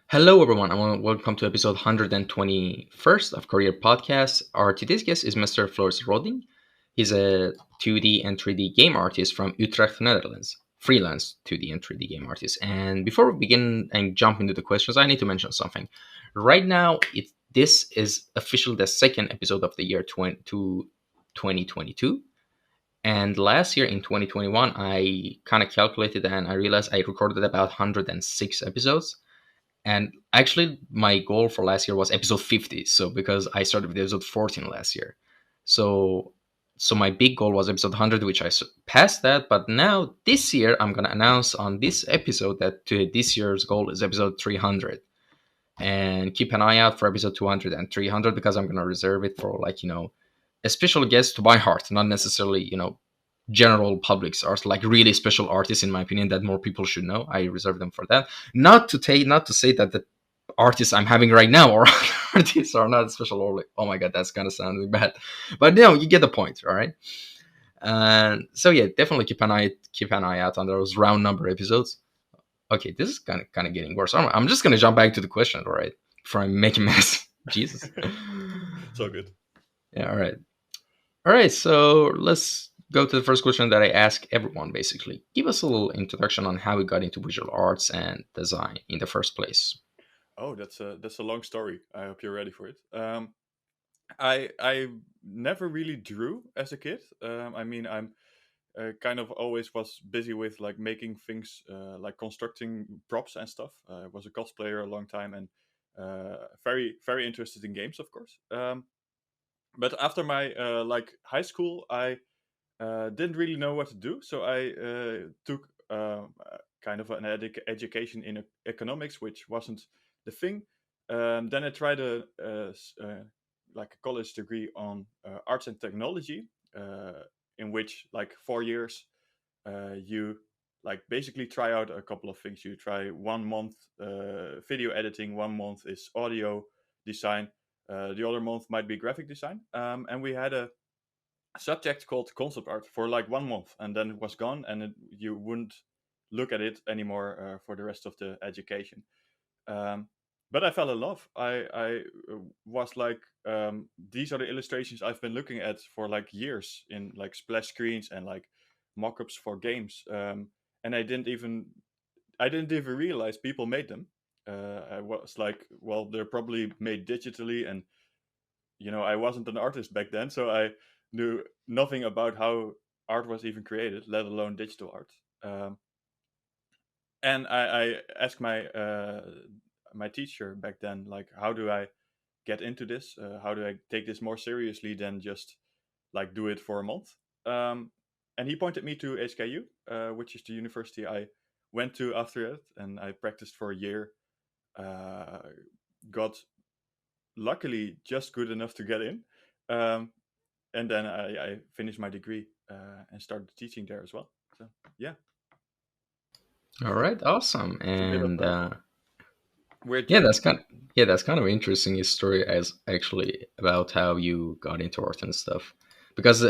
Hello, everyone, and welcome to episode 121st of Kouryer Podcast. Our today's guest is Mr. Floris. He's a 2D and 3D game artist from Utrecht, Netherlands. Freelance 2D and 3D game artist. And before we begin and jump into the questions, I need to mention something. Right now, this is officially the second episode of the year 2022. And last year in 2021, I kind of calculated and I realized I recorded about 106 episodes. And actually, my goal for last year was episode 50. So because I started with episode 14 last year, so my big goal was episode 100, which I passed that. But now this year, I'm gonna announce on this episode that this year's goal is episode 300. And keep an eye out for episode 200 and 300 because I'm gonna reserve it for a special guest to my heart, not necessarily general publics are like really special artists in my opinion that more people should know. I reserve them for that. Not to say that the artists I'm having right now or artists are not special or like, oh my god, that's kind of sounding bad, but you get the point. All right. And so yeah, definitely keep an eye out on those round number episodes. Okay, this is kind of getting worse. I'm just gonna jump back to the question, all right, before I make a mess. Jesus. It's all good. Yeah, all right, so let's go to the first question that I ask everyone. Basically, give us a little introduction on how we got into visual arts and design in the first place. Oh, that's a long story. I hope you're ready for it. I never really drew as a kid. I mean, I'm kind of always was busy with like making things, like constructing props and stuff. I was a cosplayer a long time and very very interested in games, of course. But after my like high school, I didn't really know what to do, so I took kind of an education in economics, which wasn't the thing. Then I tried like a college degree on arts and technology, in which like 4 years you like basically try out a couple of things. You try 1 month video editing, 1 month is audio design, the other month might be graphic design, and we had a subject called concept art for like 1 month, and then it was gone, and you wouldn't look at it anymore for the rest of the education. Um, but I fell in love. I was like, these are the illustrations I've been looking at for like years in like splash screens and like mock-ups for games, and I didn't even realize people made them. I was like, well, they're probably made digitally, and I wasn't an artist back then, so I knew nothing about how art was even created, let alone digital art. Um, and I asked my teacher back then, like, how do I get into this? How do I take this more seriously than just like do it for a month? Um, and he pointed me to HKU, which is the university I went to after it, and I practiced for a year. Uh, got luckily just good enough to get in. Um, and then I finished my degree and started teaching there as well. So yeah, All right, awesome. it's a bit of And a weird yeah, journey. that's kind of interesting story as actually about how you got into art and stuff, because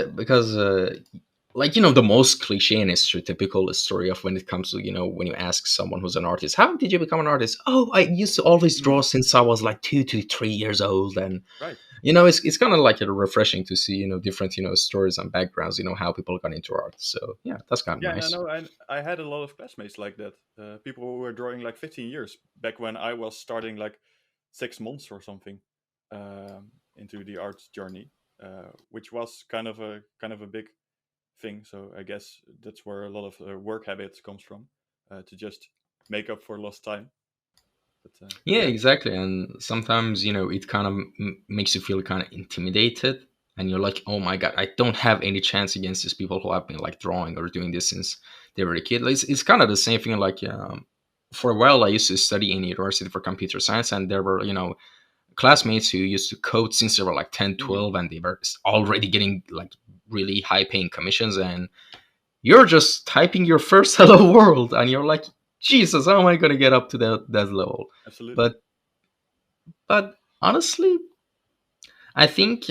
like the most cliche and stereotypical story of when it comes to when you ask someone who's an artist, how did you become an artist? Oh, I used to always draw Mm, since I was like 2 to 3 years old. And right. it's kind of like refreshing to see different stories and backgrounds, how people got into art. So yeah, that's kind of Yeah, no, nice. no. I had a lot of classmates like that. People who were drawing like 15 years back when I was starting like 6 months or something into the art journey, which was kind of a big thing. So I guess that's where a lot of work habits comes from, to just make up for lost time. But Yeah, yeah. exactly. And sometimes, it kind of makes you feel kind of intimidated. And you're like, oh my God, I don't have any chance against these people who have been like drawing or doing this since they were a kid. Like, it's kind of the same thing. Like, for a while, I used to study in university for computer science, and there were, classmates who used to code since they were like 10, Mhm. 12, and they were already getting like really high paying commissions. And you're just typing your first hello world, and you're like, Jesus, how am I going to get up to that level? Absolutely. But honestly, I think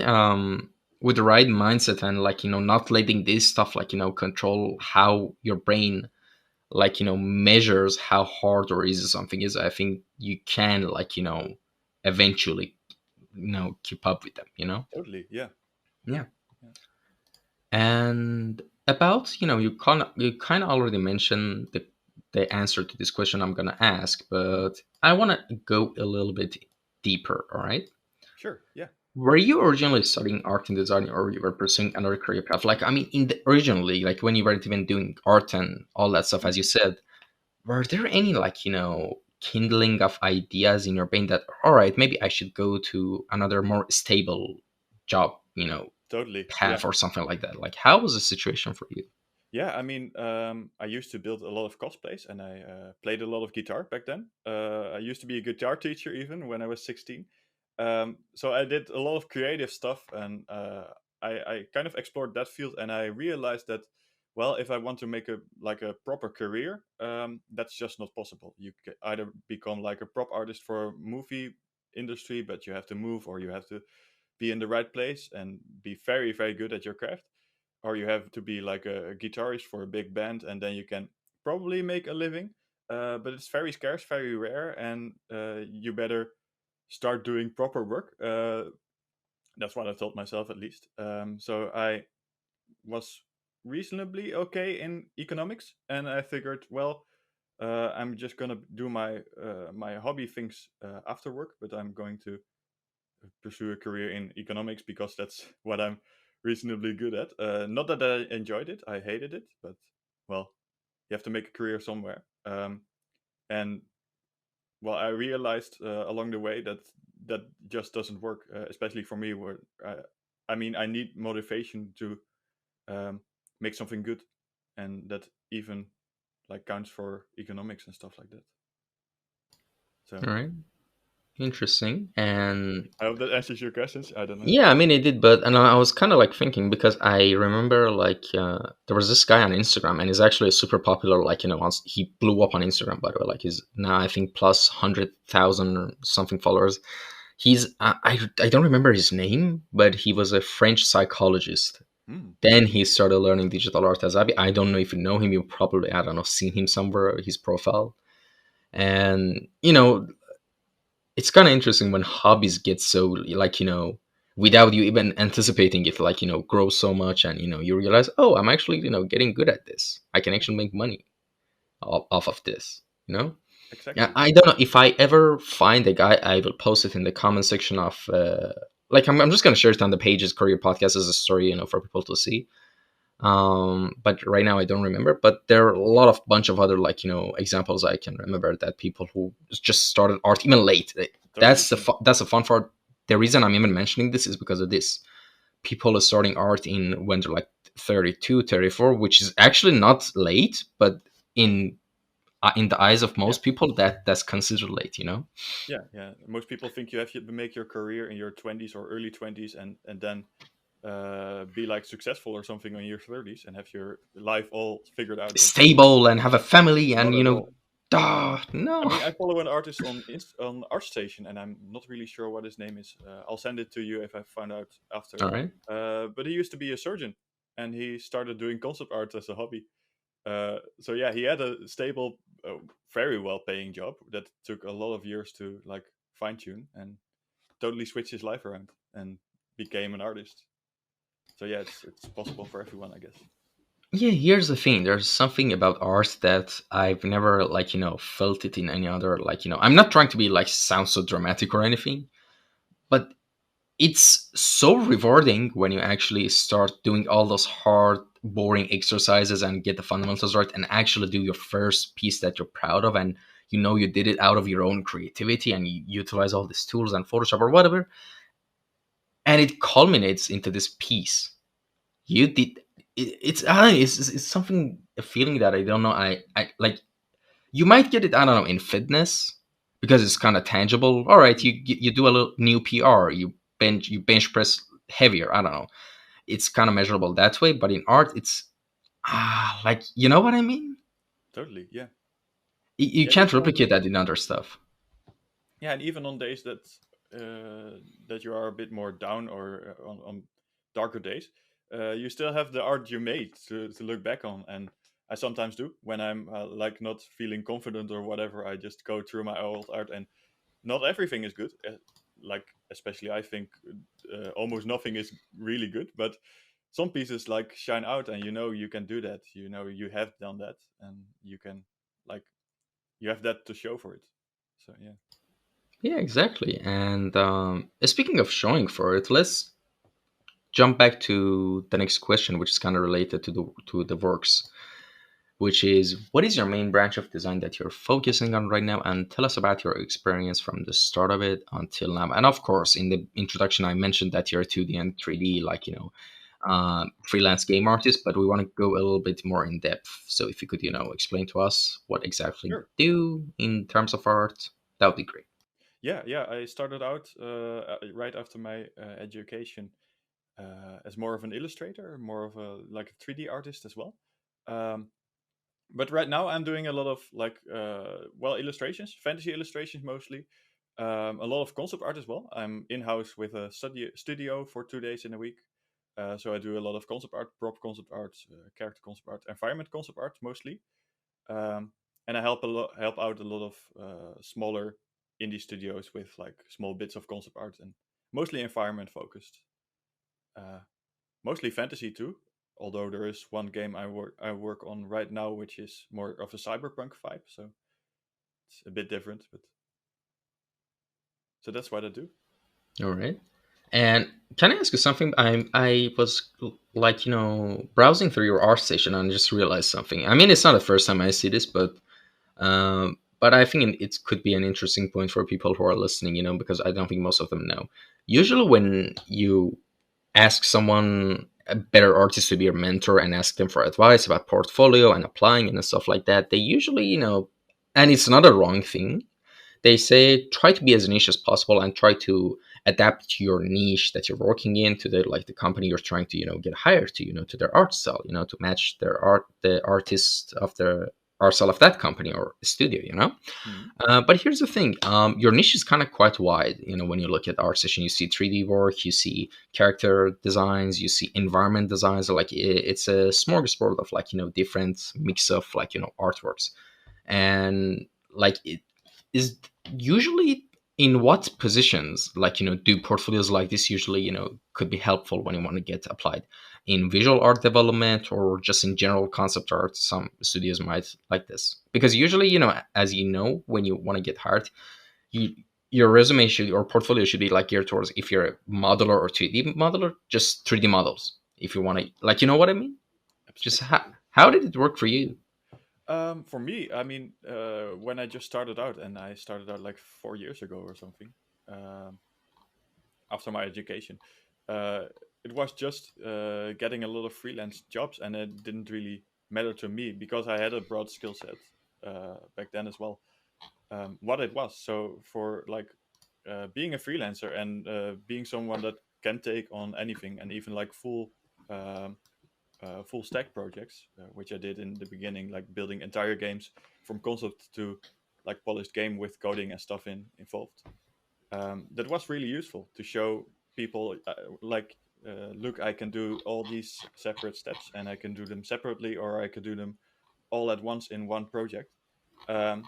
with the right mindset and like not letting this stuff like control how your brain like measures how hard or easy something is, I think you can eventually keep up with them. Totally. Yeah. Yeah. Yeah. And about you kind of already mentioned the answer to this question I'm gonna ask, Mhm. but I want to go a little bit deeper. All right. Sure. Yeah. Were you originally studying art and design, or you were pursuing another career path? Like, I mean, originally, like when you were even doing art and all that stuff, as Mhm. you said, were there any kindling of ideas in your brain that, all right, maybe I should go to another more stable job, Totally. Yeah. path or something like that? Like, how was the situation for you? Yeah, I mean, I used to build a lot of cosplays, and I played a lot of guitar back then. I used to be a guitar teacher even when I was 16. So I did a lot of creative stuff, and I kind of explored that field, and I realized that, well, if I want to make a proper career, that's just not possible. You can either become like a prop artist for a movie industry, but you have to move, or you have to be in the right place and be very, very good at your craft, or you have to be like a guitarist for a big band, and then you can probably make a living. But it's very scarce, very rare, and you better start doing proper work. That's what I told myself, at least. So I was reasonably okay in economics, and I figured, well, I'm just gonna do my hobby things after work, but I'm going to pursue a career in economics because that's what I'm reasonably good at. Not that I enjoyed it, I hated it, but well, you have to make a career somewhere. And well, I realized along the way that that just doesn't work, especially for me. Where I mean, I need motivation to um, make something good, and that even like counts for economics and stuff like that. So All right. Interesting. And I hope that answers your questions. I don't know. yeah, I mean, it did, but and I was kind of like thinking because I remember there was this guy on Instagram, and he's actually a super popular. Once he blew up on Instagram, by the way, like he's now I think plus 100,000 or something followers. He's I don't remember his name, but he was a French psychologist. Hmm. Then he started learning digital art as Abi. I don't know if you know him. You probably I don't know seen him somewhere his profile, and it's kind of interesting when hobbies get so without you even anticipating it grow so much, and you realize, oh, I'm actually getting good at this. I can actually make money off of this. Yeah, Exactly. I don't know if I ever find a guy. I will post it in the comment section of I'm just gonna share it on the pages Kouryer podcast as a story for people to see. But right now I don't remember, but there are a lot of bunch of other examples I can remember that people who just started art even late. Totally. Yeah. That's the fun part. The reason I'm even mentioning this is because of this. People are starting art in when they're like 32, 34, which is actually not late, but in the eyes of Yeah. most people that's considered late. Yeah, yeah. Most people think you have to make your career in your 20s or early 20s, and then be like successful or something in your 30s and have your life all figured out. But Stable and have a family and not at all. I no. mean, I follow an artist on on ArtStation, and I'm not really sure what his name is. I'll send it to you if I find out after. All right. But he used to be a surgeon, and he started doing concept art as a hobby. So yeah, he had a stable, very well-paying job that took a lot of years to like fine-tune, and totally switched his life around and became an artist. So yeah, it's possible for everyone, I guess. Yeah, here's the thing. There's something about art that I've never felt it in any other I'm not trying to be sound so dramatic or anything, but it's so rewarding when you actually start doing all those hard, boring exercises and get the fundamentals right and actually do your first piece that you're proud of, and you did it out of your own creativity and you utilize all these tools and Photoshop or whatever, and it culminates into this piece. You did it's I don't know, it's something a feeling that I don't know I like. You might get it, I don't know, in fitness because it's kind of tangible. All right, Mm, you do a little new PR, you bench press heavier, I don't know, it's kind of measurable that way. But in art it's you know what I mean. totally, yeah, You yeah. can't Even on replicate that in other stuff. yeah, and even on days that you are a bit more down, or on darker days, you still have the art you made to look back on, and I sometimes do when I'm like not feeling confident or whatever. I just go through my old art, and not everything is good. Like especially, I think almost nothing is really good. But some pieces like shine out, and you can do that. You have done that, and you can like you have that to show for it. So yeah, Yeah, exactly. And speaking of showing for it, let's jump back to the next question, which is kind of related to the works, which is what is your main branch of design that you're focusing on right now, and tell us about your experience from the start of it until now. And of course, in the introduction, I mentioned that you're 2D and 3D, like freelance game artist, but we want to go a little bit more in depth. So if you could, explain to us what exactly you sure. do in terms of art, that would be great. Yeah. I started out right after my education as more of an illustrator, more of a like a 3D artist as well. Um, but right now I'm doing a lot of like illustrations, fantasy illustrations mostly. A lot of concept art as well. I'm in house with a studio for 2 days in a week. So I do a lot of concept art, prop concept art, character concept art, environment concept art mostly. Um, and I help out a lot of smaller indie studios with like small bits of concept art and mostly environment focused. Uh, Mostly fantasy too. Although there is one game I work on right now, which is more of a cyberpunk vibe, so it's a bit different. But so that's what I do. All right. And can I ask you something? I was like browsing through your art station and just realized something. I mean, it's not the first time I see this, but I think it could be an interesting point for people who are listening. Because I don't think most of them know. Usually, when you ask someone a better artist to be your mentor and ask them for advice about portfolio and applying and stuff like that, they usually and it's not a wrong thing, they say try to be as niche as possible and try to adapt to your niche that you're working in, to the company you're trying to get hired to, to their art style, to match their art, the artist of the art style of that company or studio. Mhm. But here's the thing, your niche is kind of quite wide. When you look at art session, you see 3D work, you see character designs, you see environment designs. Like it's a smorgasbord of like different mix of like artworks. And like it is usually, in what positions, like do portfolios like this usually could be helpful when you want to get applied in visual art development or just in general concept art. Some studios might like this because usually as when you want to get hired, you your resume should or portfolio should be like geared towards, if you're a modeler or 3D modeler, just 3D models. If you want to, like, you know what I mean. Just Exactly. how did it work for you? For me, I mean, when I just started out, and I started out like 4 years ago or something, um, after my education, uh, it was just getting a lot of freelance jobs, and it didn't really matter to me because I had a broad skill set back then as well. What it was. So for like being a freelancer and being someone that can take on anything and even like um, full stack projects, which I did in the beginning, like building entire games from concept to like polished game with coding and stuff involved. That was really useful to show people like, look, I can do all these separate steps and I can do them separately, or I could do them all at once in one project. Um,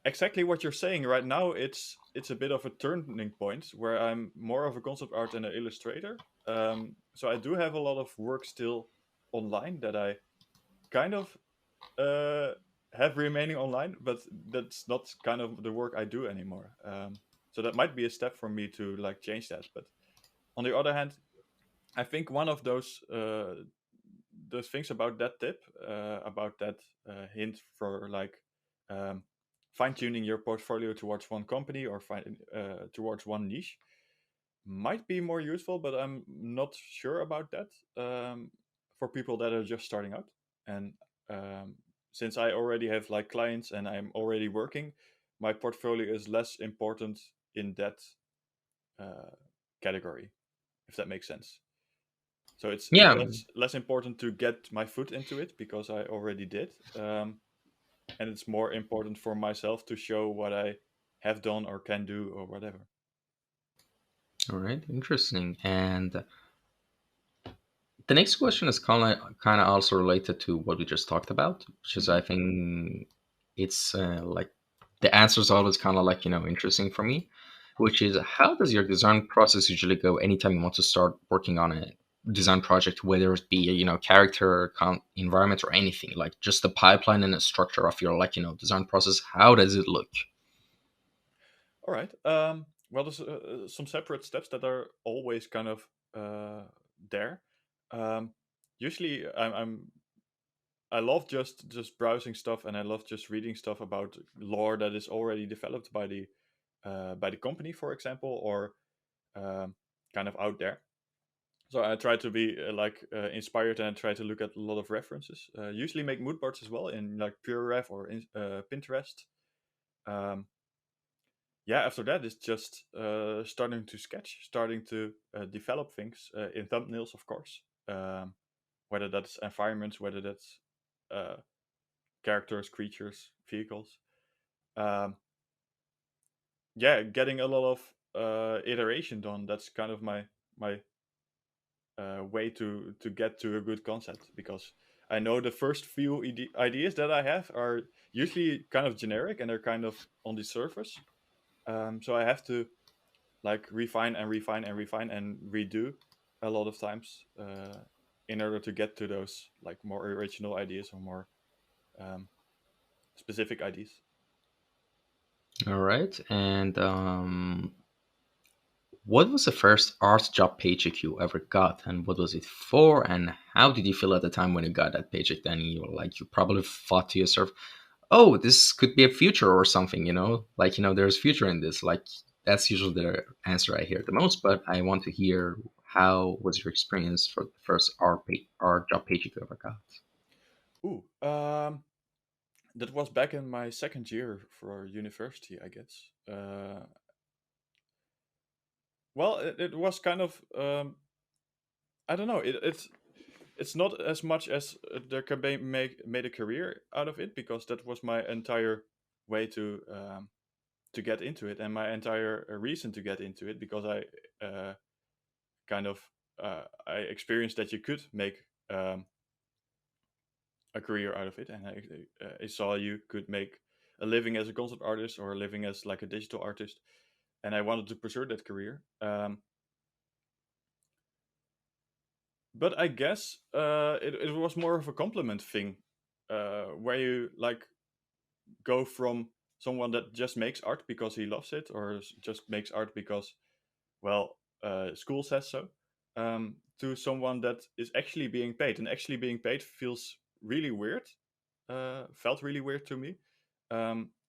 exactly what you're saying right now. It's a bit of a turning point where I'm more of a concept art and an illustrator. So I do have a lot of work still online that I kind of uh, have remaining online, but that's not kind of the work I do anymore. So that might be a step for me to like change that. But on the other hand, I think one of those things about that tip, about that hint for like um, fine tuning your portfolio towards one company or towards one niche might be more useful, but I'm not sure about that for people that are just starting out. And um, since I already have like clients and I'm already working, my portfolio is less important in that uh, category, if that makes sense. So it's Yeah. less important to get my foot into it because I already did, and it's more important for myself to show what I have done or can do or whatever. All right, interesting. And The next question is kind of also related to what we just talked about, which is Hmm. I think it's like the answer is always kind of like interesting for me, which is how does your design process usually go anytime you want to start working on a design project, whether it be character, environment, or anything, like just the pipeline and the structure of your design process. How does it look? All right. Well, there's some separate steps that are always kind of uh, there. Um, Usually, I love just browsing stuff, and I love just reading stuff about lore that is already developed by the company, for example, or um, kind of out there. So I try to be inspired, and I try to look at a lot of references. Usually make mood boards as well in like PureRef or Pinterest. Um, yeah, after that it's just starting to sketch, starting to develop things in thumbnails, of course. Whether that's environments, whether that's uh, characters, creatures, vehicles. Um, yeah, getting a lot of iteration done. That's kind of my way to get to a good concept, because I know the first few ideas that I have are usually kind of generic and they're kind of on the surface. So I have to like refine and refine and refine and redo a lot of times in order to get to those like more original ideas or more um, specific ideas. All right, and what was the first art job paycheck you ever got, and what was it for, and how did you feel at the time when you got that paycheck? Then you were like, you probably thought to yourself, "Oh, this could be a future or something," like there's future in this. Like that's usually the answer I hear the most. But I want to hear how was your experience for the first art job paycheck you ever got? Ooh, that was back in my second year for university, I guess. Well, it was kind of I don't know. It's not as much as there can be made a career out of it, because that was my entire way to get into it, and my entire reason to get into it, because kind of I experienced that you could make um, a career out of it, and I saw you could make a living as a concept artist or a living as like a digital artist, and I wanted to pursue that career. But I guess it was more of a compliment thing, where you like go from someone that just makes art because he loves it, or just makes art because, well, school says so, to someone that is actually being paid. And actually being paid feels really weird, felt really weird to me,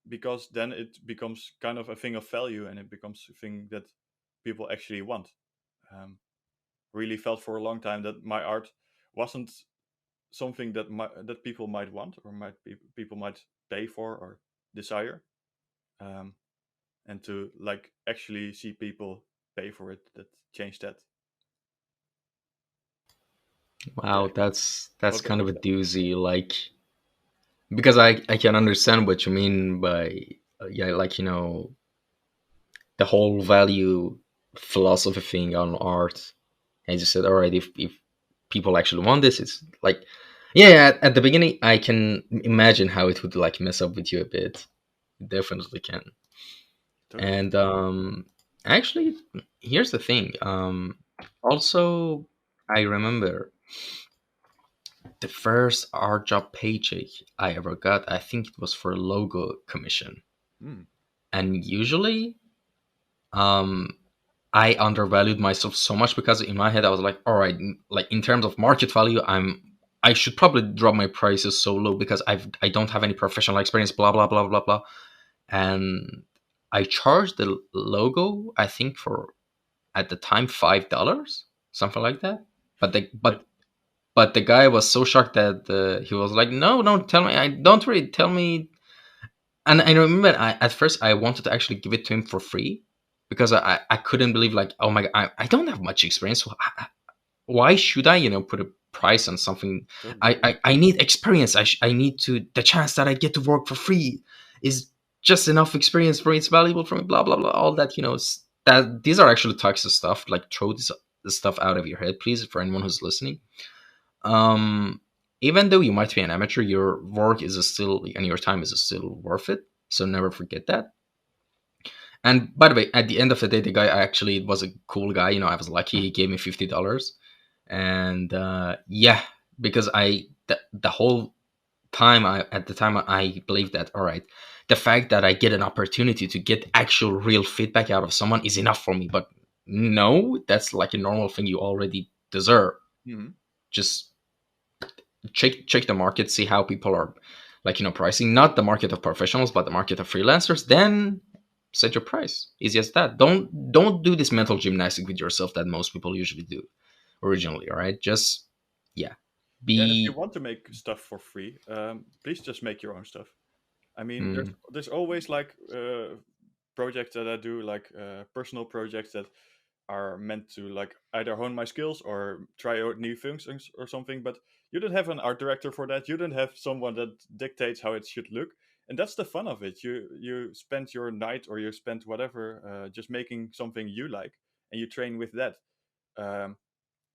because then it becomes kind of a thing of value, and it becomes a thing that people actually want. Um, Really felt for a long time that my art wasn't something that people might want, or people might pay for or desire, um, and to like actually see people pay for it, that changed that. Yeah. Wow, that's What kind of was a that? doozy. Like because I can understand what you mean by yeah, like the whole value philosophy thing on art. And you said, all right, if people actually want this, it's like, yeah, at the beginning, I can imagine how it would like mess up with you a bit. It definitely can. Totally. And actually, here's the thing. Also, I remember the first art job paycheck I ever got. I think it was for a logo commission. Mm. And usually, um, I undervalued myself so much because in my head I was like, all right, like in terms of market value, I should probably drop my prices so low because I don't have any professional experience, blah blah blah blah blah. And I charged the logo, I think for at the time $5, something like that. But the I, but the guy was so shocked that he was like, no, don't tell me, I don't really tell me. And I remember at first I wanted to actually give it to him for free because I couldn't believe like, oh my god, I don't have much experience, so why should I put a price on something? totally. I need experience. I need to the chance that I get to work for free is just enough experience for it's valuable for me, blah blah blah, all that that these are actually toxic stuff, like throw this the stuff out of your head, please, for anyone who's listening. um Even though you might be an amateur, your work is still, and your time is still worth it, so never forget that. And by the way, at the end of the day, the guy actually was a cool guy. I was lucky he gave me $50. And yeah, because the whole time, at the time, I believed that, all right, the fact that I get an opportunity to get actual real feedback out of someone is enough for me. But no, that's like a normal thing you already deserve. Hmm. Just check the market, see how people are, like, pricing, not the market of professionals but the market of freelancers, then set your price. Easy as that. Don't do this mental gymnastic with yourself that most people usually do originally. All right, just, yeah, Yeah, and if you be. want to make stuff for free, please just make your own stuff. I mean, Mm, there's always like projects that I do, like personal projects that are meant to like either hone my skills or try out new functions or something. But you don't have an art director for that. You don't have someone that dictates how it should look, and that's the fun of it. You spend your night or you spend whatever just making something you like, and you train with that. Um,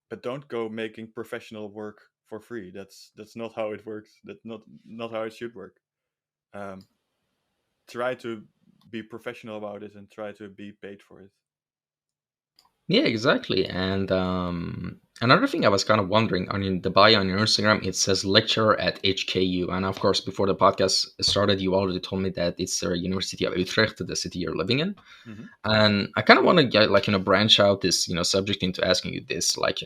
but don't go making professional work for free. That's not how it works. That's not how it should work. Um, Try to be professional about it and try to be paid for it. yeah, exactly. And another thing I was kind of wondering, on the bio on your Instagram, it says lecturer at HKU, and of course, before the podcast started, you already told me that it's the University of Utrecht, the city you're living in. Hmm. And I kind of want to get, like, branch out this, subject into asking you this, like,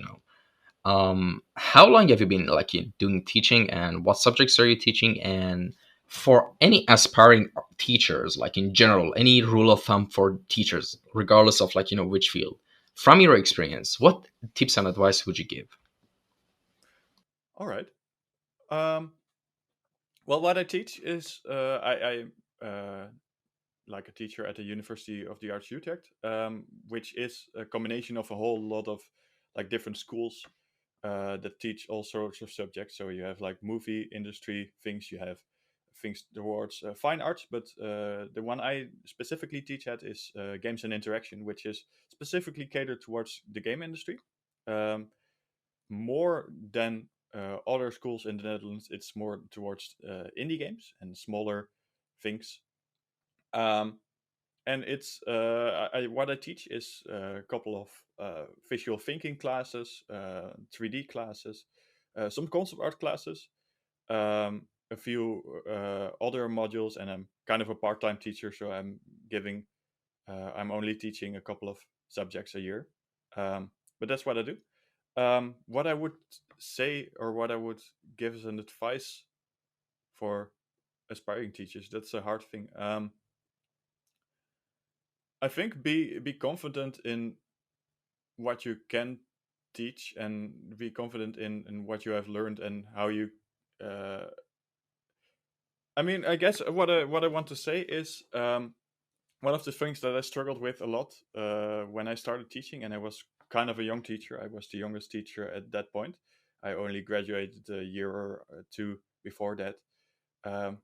how long have you been, like, doing teaching, and what subjects are you teaching? And for any aspiring teachers, like, in general, any rule of thumb for teachers, regardless of, like, which field, from your experience, what tips and advice would you give? All right. Um, well, what I teach is I like a teacher at the University of the Arts Utrecht, which is a combination of a whole lot of like different schools that teach all sorts of subjects. So you have like movie industry things, you have things towards fine arts, but the one I specifically teach at is games and interaction, which is specifically catered towards the game industry. Um, More than other schools in the Netherlands, it's more towards indie games and smaller things. Um, and it's what I teach is a couple of visual thinking classes, 3D classes, some concept art classes, a few other modules, and I'm kind of a part-time teacher, so giving I'm only teaching a couple of subjects a year, but that's what I do. What I would say, or what I would give as an advice for aspiring teachers, that's a hard thing. I think be confident in what you can teach and be confident in what you have learned and how you uh, I mean, I guess what I want to say is one of the things that I struggled with a lot when I started teaching, and I was kind of a young teacher. I was the youngest teacher at that point. I only graduated a year or two before that. Um,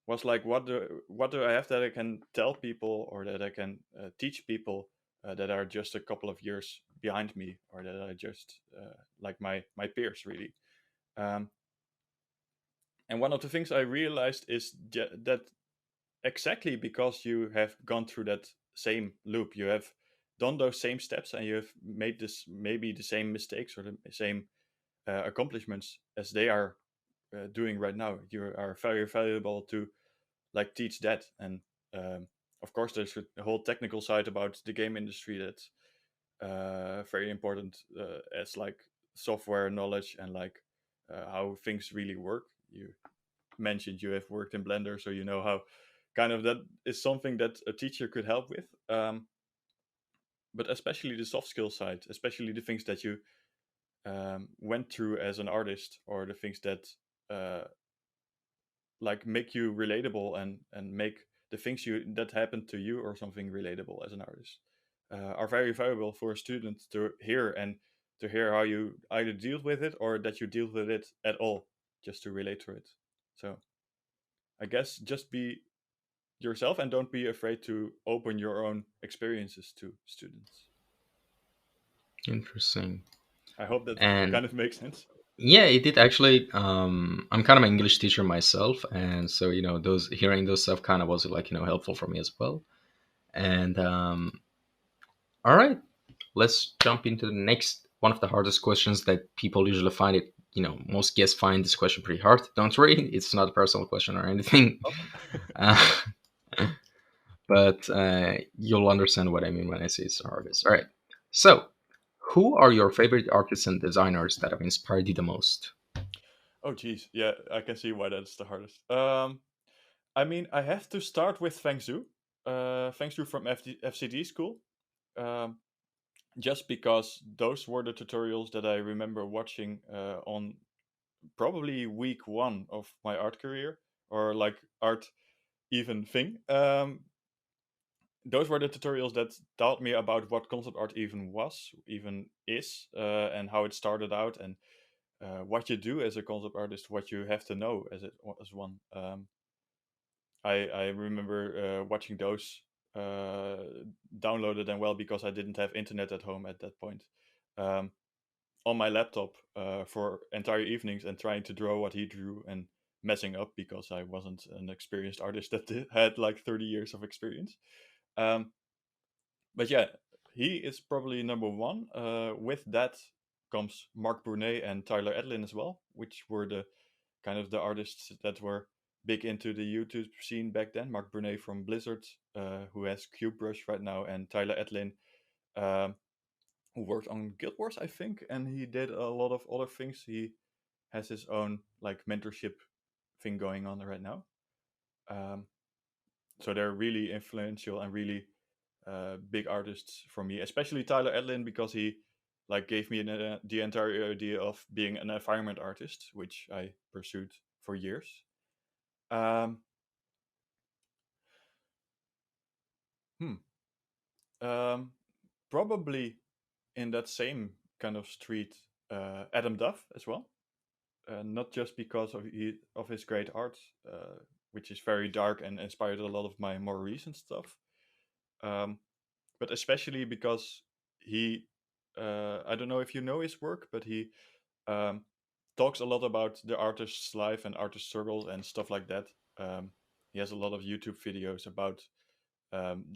was like, what do I have that I can tell people, or that I can teach people that are just a couple of years behind me, or that are just like my peers, really. Um, and one of the things I realized is that exactly because you have gone through that same loop, you have done those same steps, and you have made this maybe the same mistakes or the same accomplishments as they are doing right now. You are very valuable to like teach that. And um, of course, there's a whole technical side about the game industry that's very important, as like software knowledge and like how things really work. You mentioned you have worked in Blender, so you know how kind of that is something that a teacher could help with. But especially the soft skill side, especially the things that you went through as an artist, or the things that uh, like make you relatable, and make the things you that happened to you or something relatable as an artist, are very valuable for a student to hear, and to hear how you either deal with it or that you deal with it at all, just to relate to it. So I guess just be yourself and don't be afraid to open your own experiences to students. Interesting. I hope that And kind of makes sense. yeah, it did actually. I'm kind of an English teacher myself, and so those hearing those stuff kind of was like helpful for me as well. And all right, let's jump into the next one of the hardest questions that people usually find it. Most guests find this question pretty hard. Don't worry, it's not a personal question or anything, Awesome. uh, but you'll understand what I mean when I say it's the hardest. All right, so who are your favorite artists and designers that have inspired you the most? Oh, geez. Yeah, I can see why that's the hardest. I mean, I have to start with Feng Zhu. Feng Zhu from FCD school. Um, just because those were the tutorials that I remember watching on probably week one of my art career, or like art even thing. Those were the tutorials that taught me about what concept art even was, even is, and how it started out, and what you do as a concept artist, what you have to know as one. I remember watching those, uh, downloaded them well because I didn't have internet at home at that point. Um, on my laptop for entire evenings and trying to draw what he drew and messing up because I wasn't an experienced artist that had like 30 years of experience. Um, but yeah, he is probably number one. With that comes Mark Brunet and Tyler Edlin as well, which were the kind of the artists that were big into the YouTube scene back then. Mark Brunet from Blizzard, who has Cube Brush right now, and Tyler Edlin, um, who worked on Guild Wars, I think, and he did a lot of other things. He has his own like mentorship thing going on right now. Um, so they're really influential and really big artists for me, especially Tyler Edlin because he like gave me the entire idea of being an environment artist, which I pursued for years. Um, hmm. um, Probably in that same kind of street, Adam Duff as well. Not just because of his great art, which is very dark and inspired a lot of my more recent stuff, um, but especially because he, I don't know if you know his work, but he um, talks a lot about the artist's life and artist struggles and stuff like that. He has a lot of YouTube videos about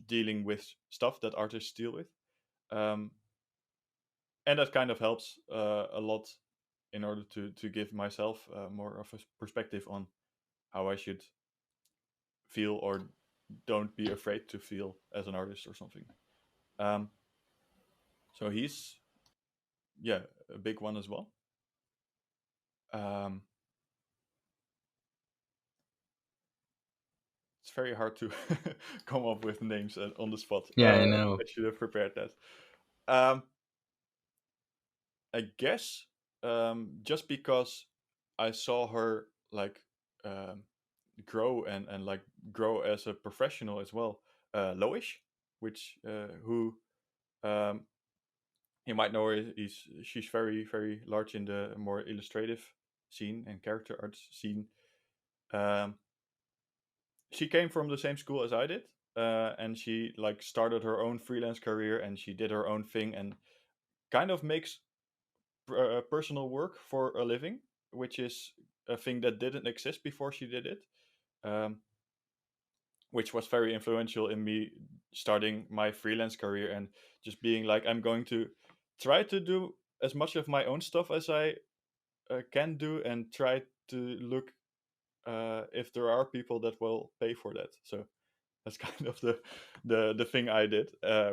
dealing with stuff that artists deal with. Um, and that kind of helps a lot in order to give myself more of a perspective on how I should feel or don't be afraid to feel as an artist or something. Um, so he's, yeah, a big one as well. Um, it's very hard to come up with names on the spot. Yeah, I know. I should have prepared that. Um, I guess just because I saw her like um, grow and like grow as a professional as well. Loish, which who um, you might know her. She's very large in the more illustrative scene and character arts scene. Um, she came from the same school as I did, and she like started her own freelance career and she did her own thing and kind of makes personal work for a living, which is a thing that didn't exist before she did it. Um, which was very influential in me starting my freelance career and just being like, I'm going to try to do as much of my own stuff as I can do and try to look if there are people that will pay for that. So that's kind of the thing I did,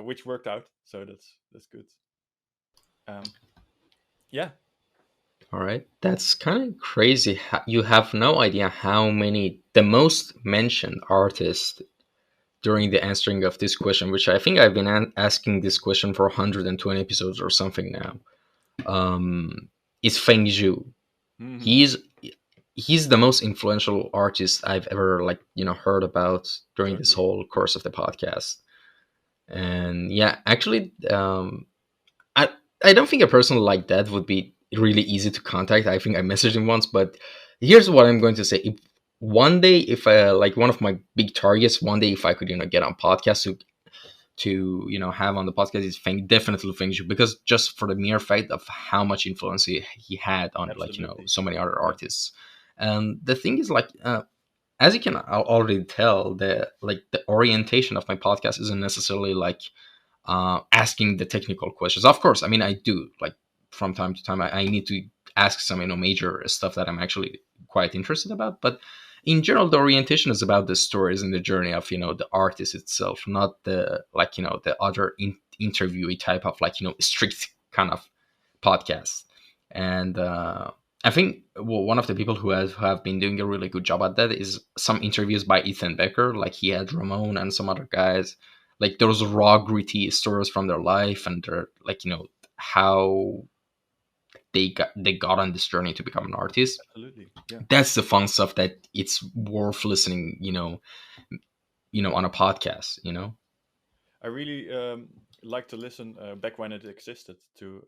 which worked out. So that's good. Um, yeah. All right, that's kind of crazy. You have no idea how many the most mentioned artists during the answering of this question, which I think I've been asking this question for 120 episodes or something now. Is Feng Zhu. Hmm. He's he's the most influential artist I've ever heard about during this Totally. whole course of the podcast. And yeah, actually, I I don't think a person like that would be really easy to contact. I think I messaged him once, but here's what I'm going to say. If one day, if I like one of my big targets, one day if I could get on podcast to have on the podcast is definitely thank you, because just for the mere fact of how much influence he had on Absolutely. so many other Yeah. artists. And the thing is, as you can already tell, the orientation of my podcast isn't necessarily asking the technical questions. Of course, I mean, I do, from time to time I need to ask some major stuff that I'm actually quite interested about, but in general the orientation is about the stories and the journey of the artist itself, not the the other interviewee type of strict kind of podcast. And I think, well, one of the people who have been doing a really good job at that is some interviews by Ethan Becker. Like, he had Ramon and some other guys, like those raw, gritty stories from their life, and their how they got on this journey to become an artist. Absolutely. Yeah. That's the fun stuff that it's worth listening, on a podcast. I really like to listen back when it existed to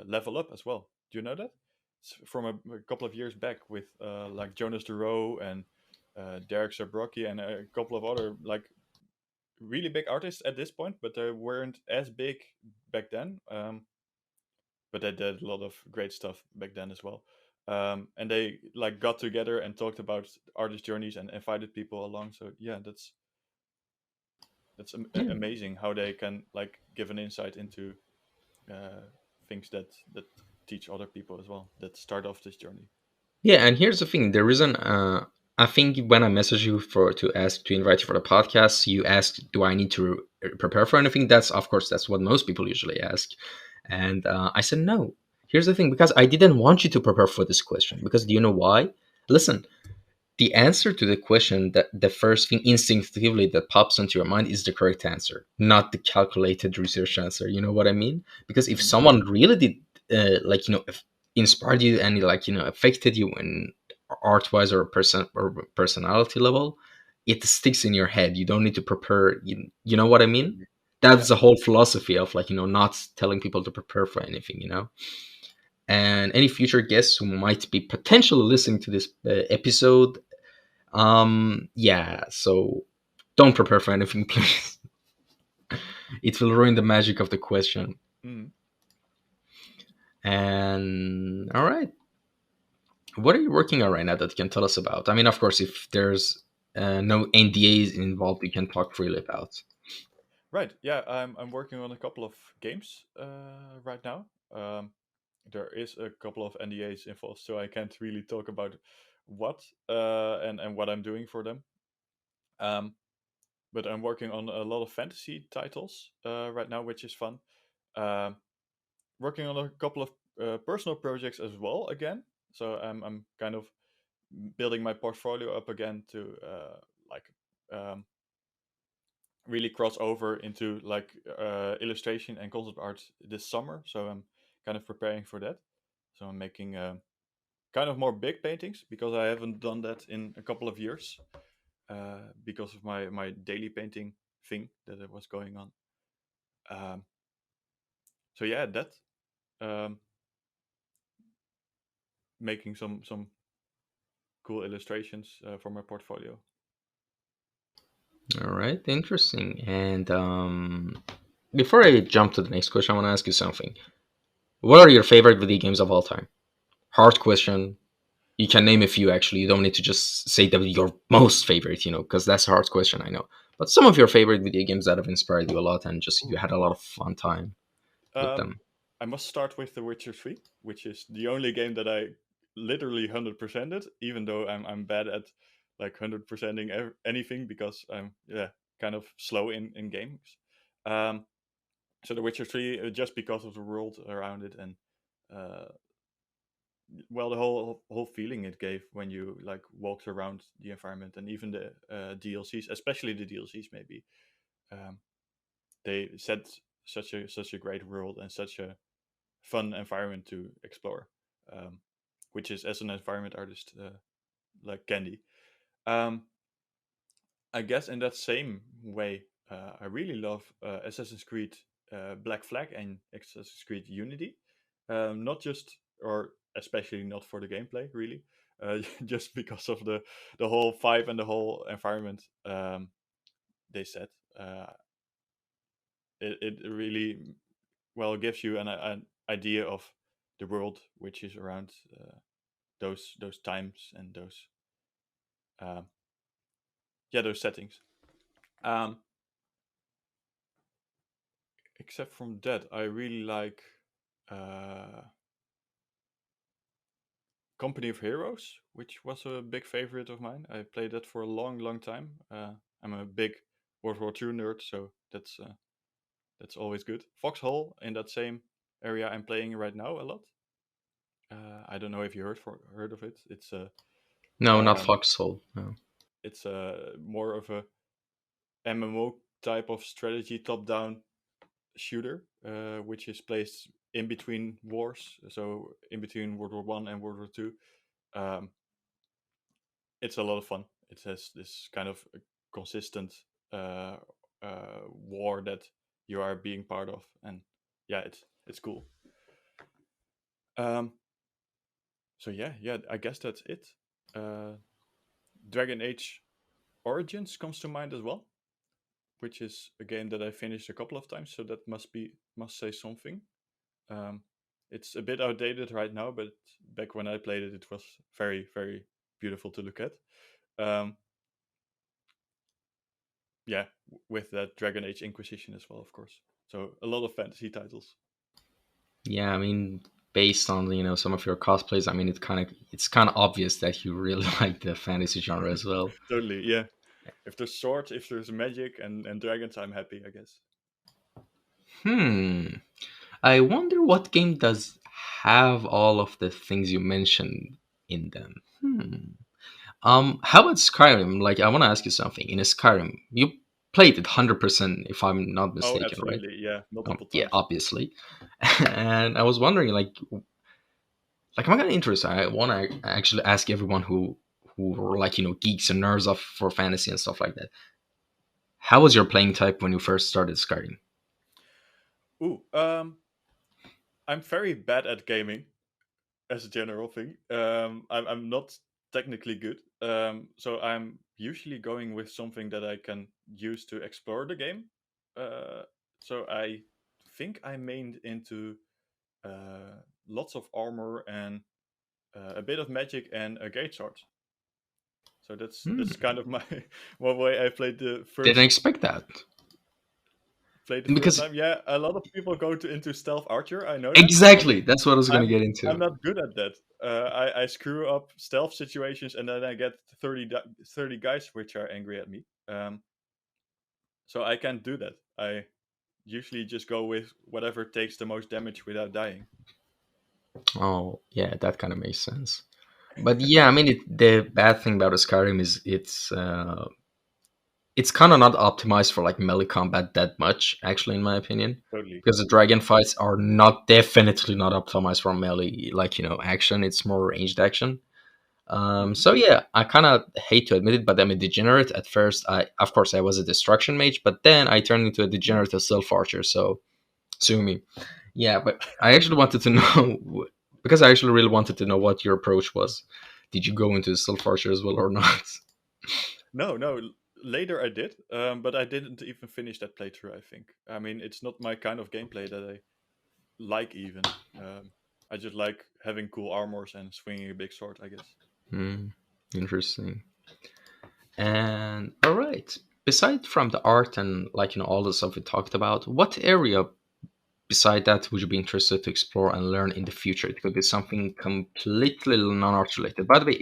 Level Up as well. Do you know that? It's from a couple of years back with like Jonas Duro and Derek Zabrocki and a couple of other like really big artists at this point, but they weren't as big back then. But they did a lot of great stuff back then as well. And they like got together and talked about artist journeys and invited people along. So yeah, Yeah. amazing how they can like give an insight into uh, things that teach other people as well that start off this journey. Yeah, and here's the thing. The reason I think when I message you to invite you for the podcast, you ask, "Do I need to prepare for anything?" That's, of course, that's what most people usually ask, and I said no. Here's the thing, because I didn't want you to prepare for this question. Because do you know why? Listen, the answer to the question, that the first thing instinctively that pops into your mind, is the correct answer, not the calculated research answer. You know what I mean? Because if Hmm. someone really did if inspired you and affected you in art wise or personality level, it sticks in your head. You don't need to prepare. You know what I mean? Absolutely. That's Yeah. the whole philosophy of not telling people to prepare for anything. And any future guests who might be potentially listening to this episode, yeah, so don't prepare for anything, please. It will ruin the magic of the question. Hmm. And all right, what are you working on right now that you can tell us about? I mean, of course, if there's no NDAs involved, we can talk freely about. Right. Yeah. I'm working on a couple of games right now. Um, there is a couple of NDAs involved, so I can't really talk about what and what I'm doing for them. Um, but I'm working on a lot of fantasy titles right now, which is fun. Um, Working on a couple of personal projects as well again. So I'm kind of building my portfolio up again to like um, really cross over into like illustration and concept art this summer. So I'm kind of preparing for that. So I'm making kind of more big paintings because I haven't done that in a couple of years because of my daily painting thing that it was going on. Um, so yeah, that um, making some cool illustrations for my portfolio. All right, interesting. And before I jump to the next question, I want to ask you something. What are your favorite video games of all time? Hard question. You can name a few, actually. You don't need to just say that your most favorite, because that's a hard question, I know. But some of your favorite video games that have inspired you a lot and just you Ooh. had a lot of fun time with Um, them. I must start with The Witcher 3, which is the only game that I literally 100%ed, even though I'm bad at like 100%ing anything because I'm yeah kind of slow in games. Um, so The Witcher 3, just because of the world around it and uh, well the whole feeling it gave when you like walked around the environment and even the DLCs, especially the DLCs maybe. Um, they set such a great world and such a fun environment to explore, um, which is as an environment artist like Candy. Um, I guess in that same way, I really love Assassin's Creed Black Flag and Assassin's Creed Unity. Not just or especially not for the gameplay, really, just because of the whole vibe and the whole environment they set. Uh, it really gives you an idea of the world which is around those times and those um, those settings. Um, except from that, I really like uh, Company of Heroes, which was a big favorite of mine. I played that for a long time. I'm a big World War II nerd, so that's always good. Foxhole in that same area I'm playing right now a lot. I don't know if you heard of it. No, not Um, Foxhole. No. it's a more of a MMO type of strategy top-down shooter, which is placed in between wars, so in between World War One and World War Two. Um, it's a lot of fun. It has this kind of consistent uh, war that you are being part of, and yeah, it's cool. Um, so yeah, I guess that's it. Uh, Dragon Age Origins comes to mind as well, which is a game that I finished a couple of times, so that must say something. Um, it's a bit outdated right now, but back when I played it, it was very beautiful to look at. Um, yeah, with that Dragon Age Inquisition as well, of course. So a lot of fantasy titles. Yeah, I mean, based on some of your cosplays, I mean, it's kind of obvious that you really like the fantasy genre as well. Totally, yeah. If there's swords, if there's magic and dragons, I'm happy, I guess. Hmm. I wonder what game does have all of the things you mentioned in them. How about Skyrim? Like, I want to ask you something. In a Skyrim, you played it 100%, if I'm not Oh, mistaken, right? absolutely, yeah, multiple Yeah, times. obviously. And I was wondering, like I'm kind of interested. I want to actually ask everyone who are like geeks and nerds of for fantasy and stuff like that. How was your playing type when you first started Skyrim? Ooh, I'm very bad at gaming as a general thing. I'm not technically good, so I'm usually going with something that I can use to explore the game. Uh, so I think I mained into lots of armor and a bit of magic and a great sword. So that's Hmm. kind of my one way I Didn't expect that played the first because time. Yeah, a lot of people go into stealth archer. I know that, but exactly that's what I was gonna I'm get I'm into. not good at that. I screw up stealth situations and then I get 30 guys which are angry at me. So I can't do that. I usually just go with whatever takes the most damage without dying. Oh, yeah, that kind of makes sense. But yeah, I mean, the bad thing about a Skyrim is it's kind of not optimized for like melee combat that much, actually, in my opinion, Totally. because the dragon fights are not definitely not optimized for melee, like action. It's more ranged action. Hmm. So yeah, I kind of hate to admit it, but I'm a degenerate. At first, of course I was a destruction mage, but then I turned into a degenerate self archer. So sue me. Yeah, but I actually wanted to know because I actually really wanted to know what your approach was. Did you go into self archer as well or not? No, no. Later I did, but I didn't even finish that playthrough. I think. I mean, it's not my kind of gameplay that I like. Even I just like having cool armors and swinging a big sword, I guess. Hmm, interesting. And all right. Beside from the art and like all the stuff we talked about, what area beside that would you be interested to explore and learn in the future? It could be something completely non-art related. Let me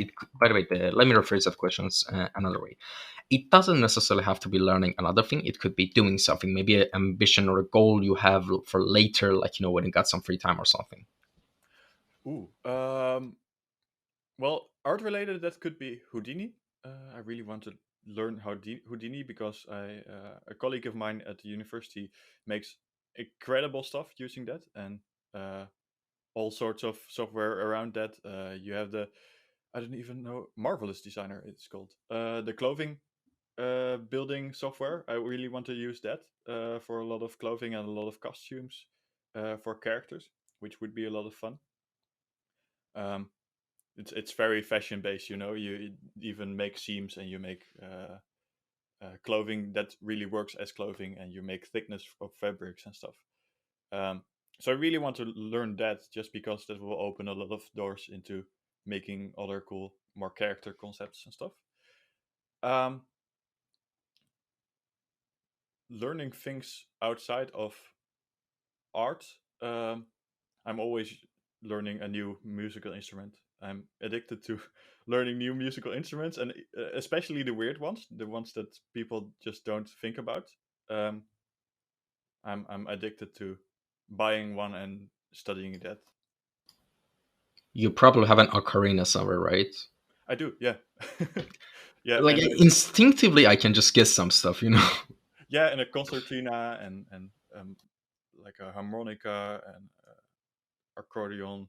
rephrase that questions another way. It doesn't necessarily have to be learning another thing. It could be doing something, maybe an ambition or a goal you have for later, like when you got some free time or something. Ooh. Well, art related, that could be Houdini. I really want to learn Houdini because a colleague of mine at the university makes incredible stuff using that and uh, all sorts of software around that. You have I don't even know, Marvelous Designer it's called. The clothing building software. I really want to use that for a lot of clothing and a lot of costumes for characters, which would be a lot of fun. Um, it's very fashion based, you know. You even make seams and you make clothing that really works as clothing, and you make thickness of fabrics and stuff. Um, so I really want to learn that, just because that will open a lot of doors into making other cool, more character concepts and stuff. Um, Learning things outside of art. Um, I'm always learning a new musical instrument. I'm addicted to learning new musical instruments, and especially the weird ones, the ones that people just don't think about. Um, I'm addicted to buying one and studying that. You probably have an ocarina somewhere, right? I do, yeah, yeah, Like and instinctively, I can just guess some stuff, you know. yeah, and a concertina, and like a harmonica and accordion,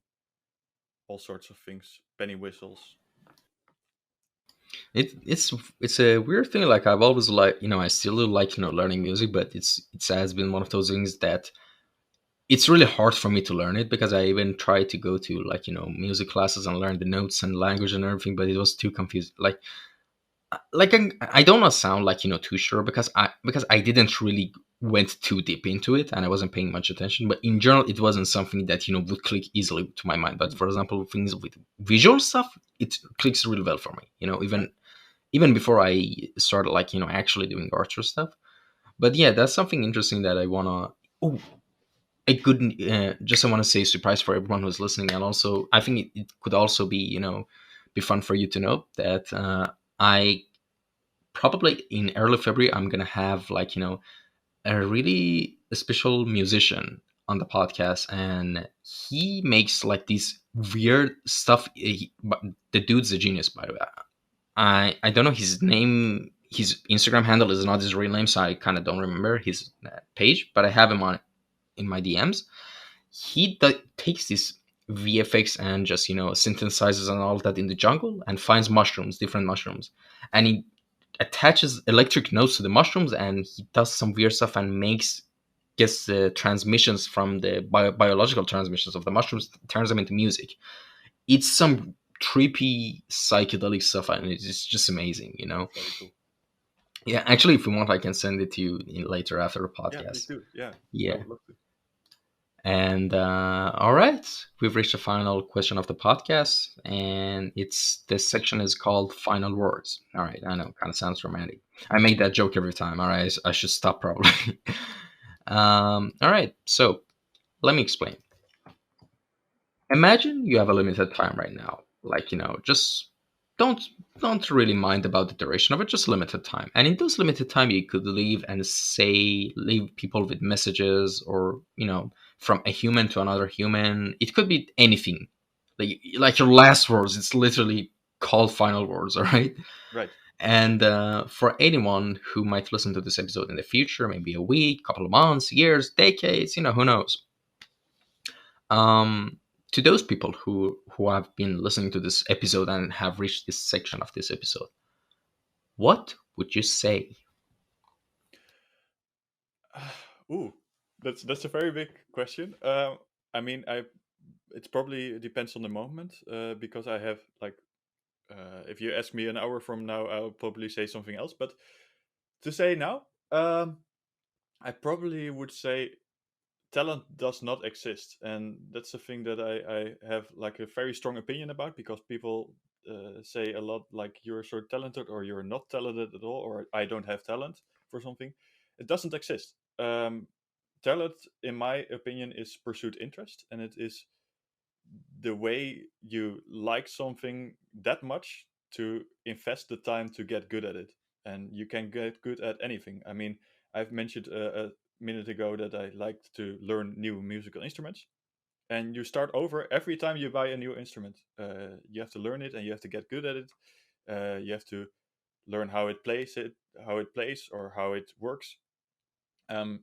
all sorts of things, penny whistles. It's a weird thing. Like I've always I still like learning music, but it has been one of those things that it's really hard for me to learn it, because I even tried to go to music classes and learn the notes and language and everything, but it was too confused. I don't want to sound like too sure, because I didn't really went too deep into it and I wasn't paying much attention. But in general, it wasn't something that would click easily to my mind. But Hmm. for example, things with visual stuff, it clicks really well for me. Right. Even before I started actually doing art or stuff. But yeah, that's something interesting that I wanna. Oh, a good. Just I want to say surprise for everyone who's listening, and also I think it could also be fun for you to know that I probably in early February I'm gonna have a really special musician on the podcast, and he makes like this weird stuff. But the dude's a genius, by the way. I don't know his name. His Instagram handle is not his real name, so I kind of don't remember his page. But I have him on in my DMs. Takes this VFX and just synthesizes and all that in the jungle and finds mushrooms, different mushrooms, and he attaches electric notes to the mushrooms, and he does some weird stuff and gets the transmissions from the biological transmissions of the mushrooms, turns them into music. It's some trippy psychedelic stuff, and it's just amazing. Very cool. Yeah, actually, if you want, I can send it to you later after the Yeah, please podcast. do. Yeah, I Yeah. would love to. And all right, we've reached the final question of the podcast, and it's this section is called final words. All right, I know, kind of sounds romantic. I make that joke every time. All right, I should stop probably. All right, so let me explain. Imagine you have a limited time right now, just don't don't really mind about the duration of it, just limited time. And in those limited time, you could leave people with messages, or from a human to another human. It could be anything, like your last words. It's literally called final words. All right. Right. And for anyone who might listen to this episode in the future, maybe a week, couple of months, years, decades, who knows. um, to those people who have been listening to this episode and have reached this section of this episode, what would you say? Ooh, that's a very big question. I mean, I it's probably depends on the moment, because I have like, if you ask me an hour from now, I'll probably say something else. But to say now, I probably would say talent does not exist, and that's a thing that I have like a very strong opinion about, because people say a lot like you're so talented or you're not talented at all, or I don't have talent for something. It doesn't exist. Talent, in my opinion, is pursued interest, and it is the way you like something that much to invest the time to get good at it. And you can get good at anything. I mean, I've mentioned a minute ago that I liked to learn new musical instruments, and you start over every time you buy a new instrument. You have to learn it and you have to get good at it. You have to learn how it plays, or how it works. um,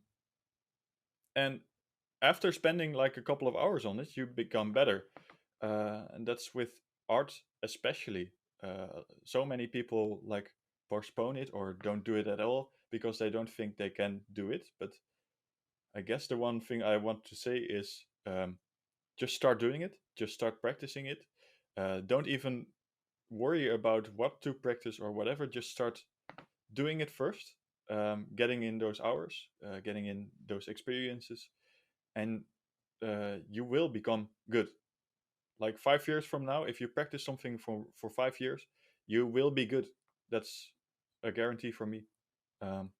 and after spending like a couple of hours on it, you become better. And that's with art especially. So many people like postpone it or don't do it at all because they don't think they can do it. But I guess the one thing I want to say is, just start doing it, just start practicing it. Don't even worry about what to practice or whatever, just start doing it first, getting in those hours, getting in those experiences, and you will become good. Like 5 years from now, if you practice something for 5 years, you will be good. That's a guarantee for me. Um,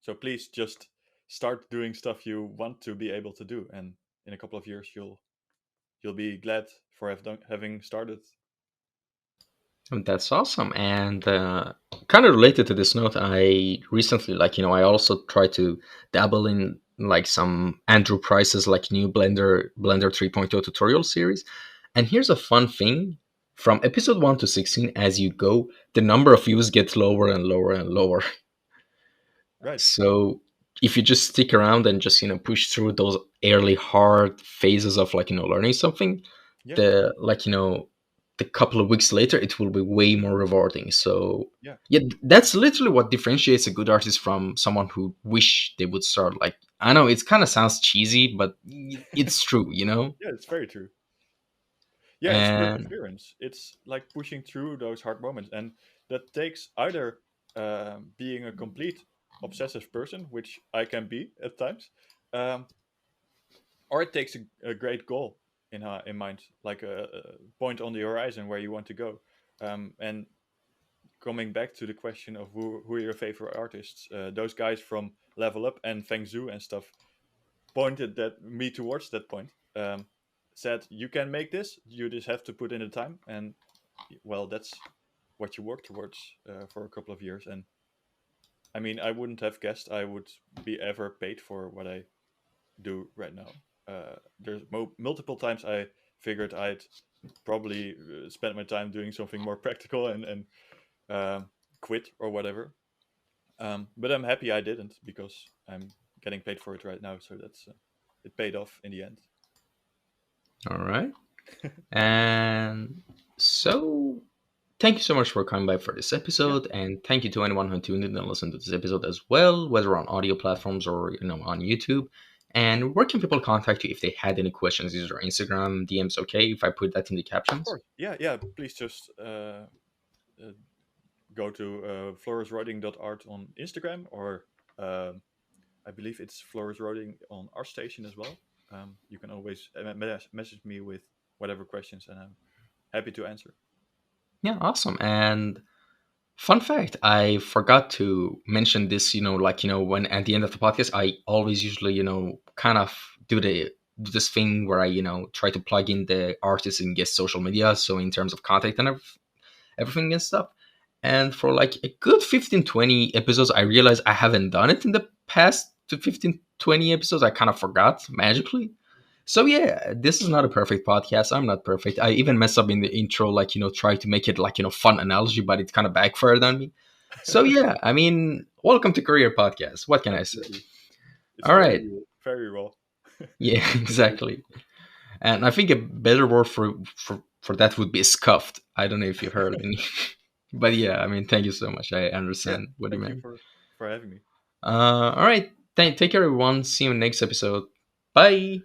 so please just start doing stuff you want to be able to do, and in a couple of years, you'll be glad for having started. That's awesome. And kind of related to this note, I recently, I also try to dabble in like some Andrew Price's like new Blender 3.0 tutorial series. And here's a fun thing. From episode 1 to 16, as you go, the number of views gets lower and lower and lower. Right. So if you just stick around and just push through those early hard phases of learning something, Yeah. the the couple of weeks later it will be way more rewarding. So Yeah. yeah, that's literally what differentiates a good artist from someone who wish they would start. Like, I know it kind of sounds cheesy, but it's true, Yeah, it's very true. Yeah, it's and perseverance. It's like pushing through those hard moments, and that takes either being a complete obsessive person, which I can be at times, um, or it takes a great goal in mind, like a point on the horizon where you want to go. And coming back to the question of who are your favorite artists, those guys from Level Up and Feng Zhu and stuff pointed that me towards that point. Said you can make this, you just have to put in the time, and well, that's what you work towards for a couple of years. And I mean, I wouldn't have guessed I would be ever paid for what I do right now. There's multiple times I figured I'd probably spend my time doing something more practical and um, quit or whatever. But I'm happy I didn't, because I'm getting paid for it right now. So that's it paid off in the end. all right. And so thank you so much for coming by for this Yeah, episode, and thank you to anyone who tuned in and listened to this episode as well, whether on audio platforms or on YouTube. And where can people contact you if they had any questions? Is your Instagram DMs okay if I put that in the of captions? course. Yeah, yeah. Please just go to floriswriting.art on Instagram, or um I believe it's Floris Writing on ArtStation as well. You can always message me with whatever questions, and I'm happy to answer. Yeah, awesome. And fun fact, I forgot to mention this, when at the end of the podcast, I always usually, kind of do this thing where I, try to plug in the artist and guest social media. So in terms of contact and everything and stuff. And for like a good 15, 20 episodes, I realized I haven't done it in the past to 15, 20 episodes. I kind of forgot magically. So yeah, this is not a perfect podcast. I'm not perfect. I even messed up in the intro, try to make it like, fun analogy, but it kind of backfired on me. So yeah, I mean, welcome to Kouryer Podcast. What can I say? Absolutely, it's All right. very raw. Yeah, exactly. And I think a better word for that would be scuffed. I don't know if you heard any. But yeah, I mean, thank you so much. I Yeah, understand what you thank you meant. for having me. All right. Take care, everyone. See you in the next episode. Bye.